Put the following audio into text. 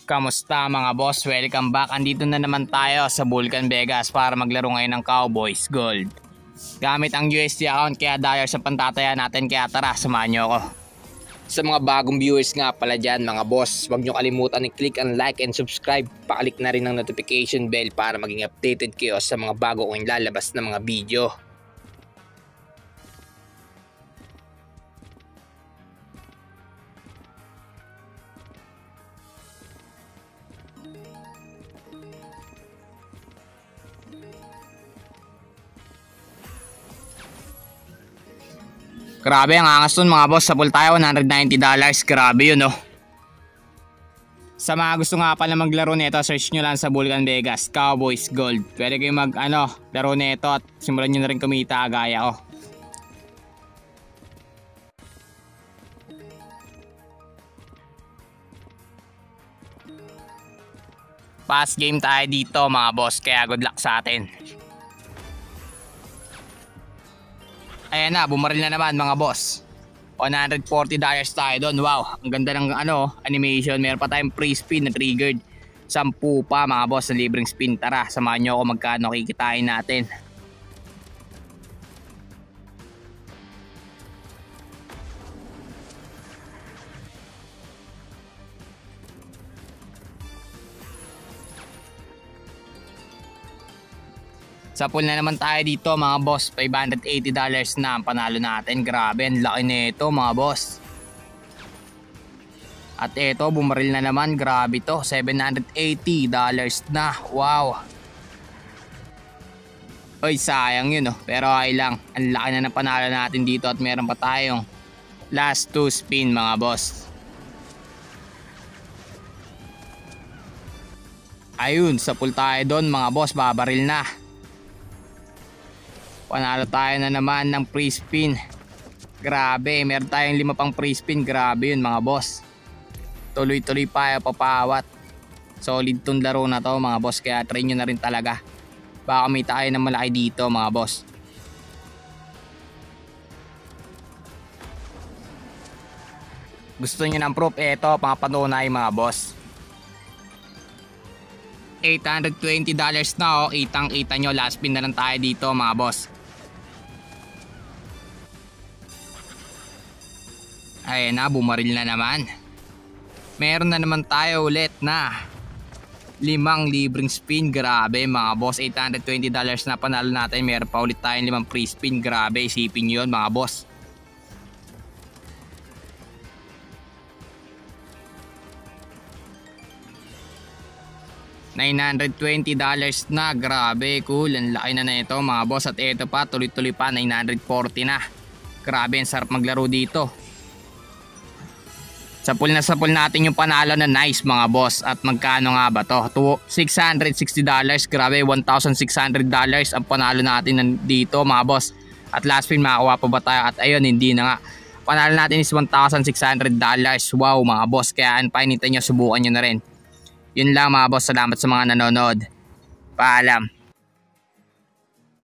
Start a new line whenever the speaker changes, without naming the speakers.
Kamusta mga boss? Welcome back. Andito na naman tayo sa Vulcan Vegas para maglaro ngayon ng Cowboys Gold. Gamit ang USD account kaya dahil sa pantataya natin, kaya tara samahan nyo ako. Sa mga bagong viewers nga pala dyan mga boss, huwag nyo kalimutan i-click ang like and subscribe. Paklik na rin ang notification bell para maging updated kayo sa mga bago kong lalabas na mga video. Grabe ang angas nun mga boss, sa pool tayo $190. Grabe yun oh. Sa mga gusto nga pala maglaro nito, search nyo lang sa Vulcan Vegas Cowboys Gold. Pwede kayo laro nito at simulan nyo na rin kumita gaya ko. Pass game tayo dito mga boss, kaya good luck sa atin. Ayan na, bumaril na naman mga boss. $140 tayo doon. Wow, ang ganda ng animation. Meron pa tayong free spin na triggered. 10 pa mga boss na libreng spin. Tara, samahan nyo ako magkano kikitain natin. Sa pool na naman tayo dito mga boss, $580 na ang panalo natin. Grabe, ang laki nito mga boss. At ito, bumaril na naman. Grabe to, $780 na. Wow. Oy, sayang yun oh. Pero ay lang, ang laki na ng panalo natin dito. At meron pa tayong last 2 spin mga boss. Ayun, sa pool tayo doon mga boss, babaril na. Panalo tayo na naman ng free spin. Grabe, meron tayong 5 pang free spin. Grabe yun mga boss. Tuloy-tuloy pa papawat. Solid tong laro na to mga boss, kaya try nyo na rin talaga. Baka may tayo ng malaki dito mga boss. Gusto nyo ng proof? Eto, papatunay mga boss. $820 na oh. Kitang-kita nyo, last spin na lang tayo dito mga boss. Ayan na, bumaril na naman. Meron na naman tayo ulit na 5 libreng spin. Grabe mga boss, $820 na panalo natin. Meron pa ulit tayong 5 free spin. Grabe, isipin nyo yun mga boss. $920 na. Grabe, cool. Ang laki na ito mga boss. At ito pa, tuloy-tuloy pa, $940 na. Grabe, ang sarap maglaro dito. Sa pool natin yung panalo na nice mga boss. At magkano nga ba to? $660. Grabe, $1,600 ang panalo natin dito mga boss. At last spin, makakuha pa ba tayo? At ayun, hindi na nga. Panalo natin is $1,600. Wow mga boss, kaya painitan nyo, subukan nyo na rin. Yun lang mga boss, salamat sa mga nanonood. Paalam.